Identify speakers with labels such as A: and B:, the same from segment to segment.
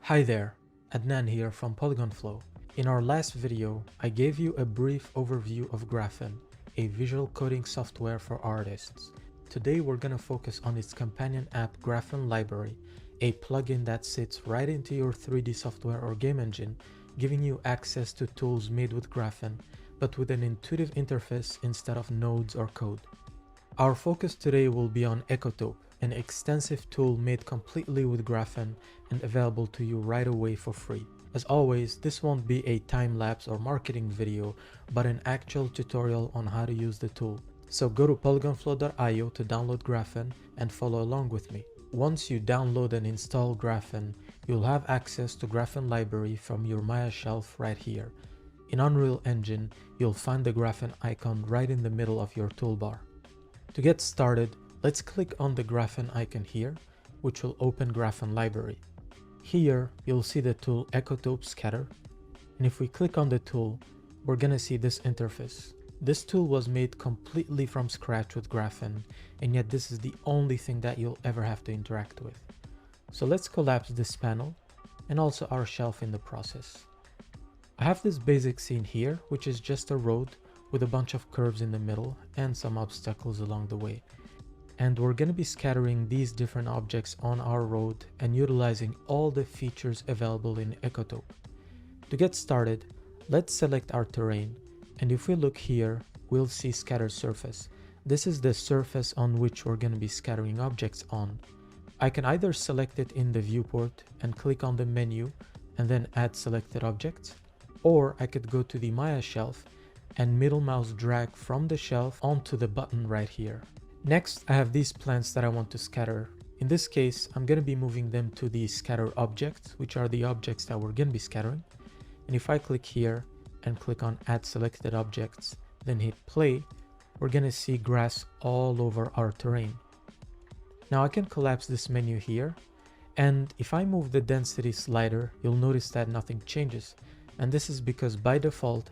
A: Hi there, Adnan here from Polygon Flow. In our last video, I gave you a brief overview of Graphene, a visual coding software for artists. Today we're going to focus on its companion app Graphene Library, a plugin that sits right into your 3D software or game engine, giving you access to tools made with Graphene, but with an intuitive interface instead of nodes or code. Our focus today will be on Ecotope, an extensive tool made completely with Graphene and available to you right away for free. As always, this won't be a time-lapse or marketing video, but an actual tutorial on how to use the tool. So go to polygonflow.io to download Graphene and follow along with me. Once you download and install Graphene, you'll have access to Graphene Library from your Maya shelf right here. In Unreal Engine, you'll find the Graphene icon right in the middle of your toolbar. To get started, let's click on the Graphene icon here, which will open Graphene Library. Here, you'll see the tool Ecotope Scatter, and if we click on the tool, we're gonna see this interface. This tool was made completely from scratch with Graphene, and yet this is the only thing that you'll ever have to interact with. So let's collapse this panel, and also our shelf in the process. I have this basic scene here, which is just a road with a bunch of curves in the middle and some obstacles along the way. And we're going to be scattering these different objects on our road and utilizing all the features available in Ecotope. To get started, let's select our terrain, and if we look here, we'll see scatter surface. This is the surface on which we're going to be scattering objects on. I can either select it in the viewport and click on the menu and then add selected objects, or I could go to the Maya shelf and middle mouse drag from the shelf onto the button right here. Next, I have these plants that I want to scatter. In this case, I'm going to be moving them to the scatter objects, which are the objects that we're going to be scattering. And if I click here and click on add selected objects, then hit play, we're going to see grass all over our terrain. Now I can collapse this menu here, and if I move the density slider, you'll notice that nothing changes. And this is because by default,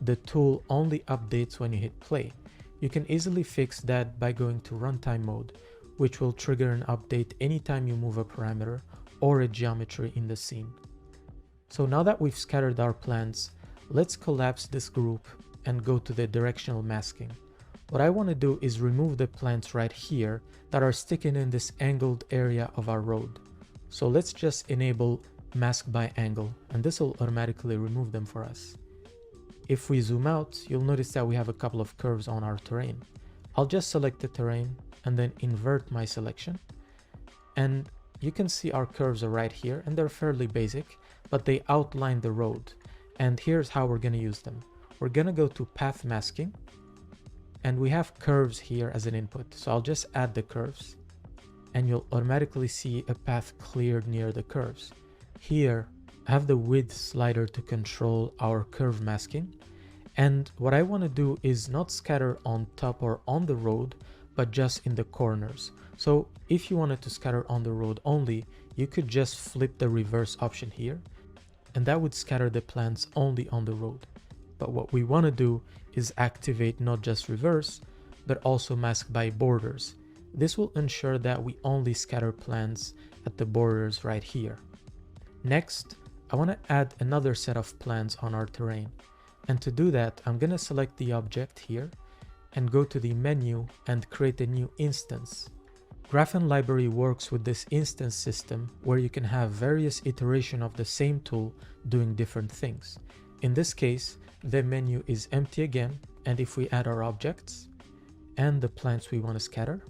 A: the tool only updates when you hit play. You can easily fix that by going to runtime mode, which will trigger an update anytime you move a parameter or a geometry in the scene. So now that we've scattered our plants, let's collapse this group and go to the directional masking. What I want to do is remove the plants right here that are sticking in this angled area of our road. So let's just enable mask by angle, and this will automatically remove them for us. If we zoom out, you'll notice that we have a couple of curves on our terrain. I'll just select the terrain and then invert my selection. And you can see our curves are right here, and they're fairly basic, but they outline the road. And here's how we're going to use them. We're going to go to path masking, and we have curves here as an input. So I'll just add the curves, and you'll automatically see a path cleared near the curves. Here, I have the width slider to control our curve masking. And what I want to do is not scatter on top or on the road, but just in the corners. So if you wanted to scatter on the road only, you could just flip the reverse option here, and that would scatter the plants only on the road. But what we want to do is activate not just reverse, but also mask by borders. This will ensure that we only scatter plants at the borders right here. Next, I want to add another set of plants on our terrain. And to do that, I'm going to select the object here and go to the menu and create a new instance. Graphene Library works with this instance system where you can have various iterations of the same tool doing different things. In this case, the menu is empty again, and if we add our objects and the plants we want to scatter,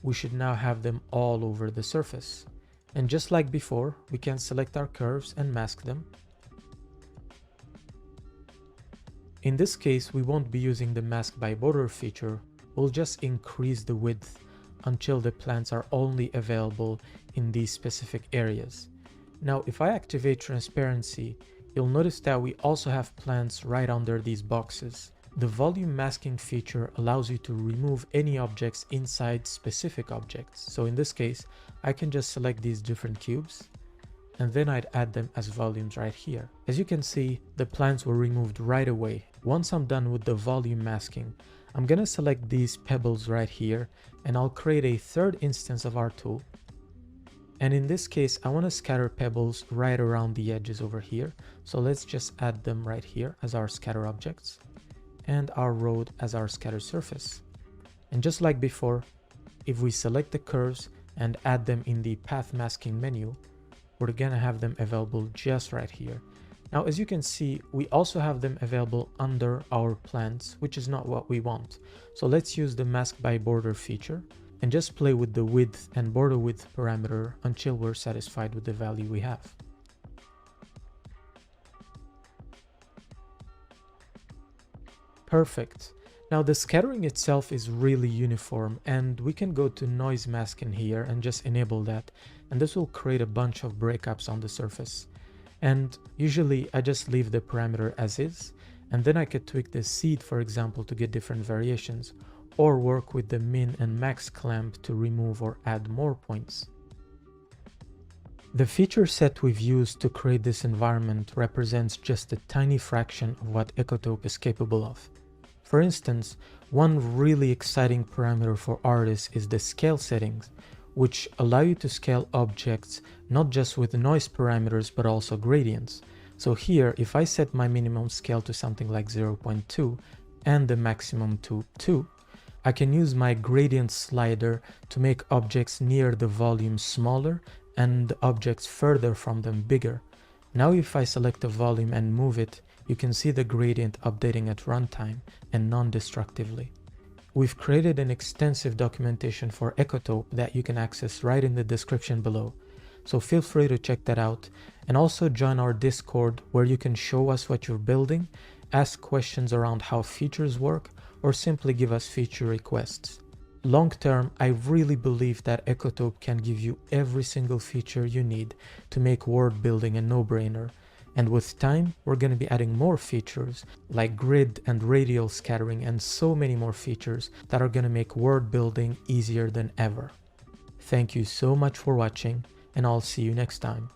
A: we should now have them all over the surface. And just like before, we can select our curves and mask them. In this case, we won't be using the mask by border feature. We'll just increase the width until the plants are only available in these specific areas. Now, if I activate transparency, you'll notice that we also have plants right under these boxes. The volume masking feature allows you to remove any objects inside specific objects. So in this case, I can just select these different cubes, and then I'd add them as volumes right here. As you can see, the plants were removed right away. Once I'm done with the volume masking, I'm gonna select these pebbles right here, and I'll create a third instance of our tool. And in this case, I want to scatter pebbles right around the edges over here. So let's just add them right here as our scatter objects and our road as our scatter surface. And just like before, if we select the curves and add them in the path masking menu, we're gonna have them available just right here. Now, as you can see, we also have them available under our plants, which is not what we want. So let's use the mask by border feature and just play with the width and border width parameter until we're satisfied with the value we have. Perfect. Now the scattering itself is really uniform, and we can go to noise mask in here and just enable that, and this will create a bunch of breakups on the surface. And usually I just leave the parameter as is, and then I could tweak the seed, for example, to get different variations, or work with the min and max clamp to remove or add more points. The feature set we've used to create this environment represents just a tiny fraction of what Ecotope is capable of. For instance, one really exciting parameter for artists is the scale settings, which allow you to scale objects not just with noise parameters but also gradients. So here, if I set my minimum scale to something like 0.2 and the maximum to 2, I can use my gradient slider to make objects near the volume smaller and objects further from them bigger. Now if I select a volume and move it, you can see the gradient updating at runtime and non-destructively. We've created an extensive documentation for Ecotope that you can access right in the description below, so feel free to check that out, and also join our Discord where you can show us what you're building, ask questions around how features work, or simply give us feature requests. Long term, I really believe that Ecotope can give you every single feature you need to make world building a no-brainer. And with time, we're going to be adding more features like grid and radial scattering and so many more features that are going to make world building easier than ever. Thank you so much for watching, and I'll see you next time.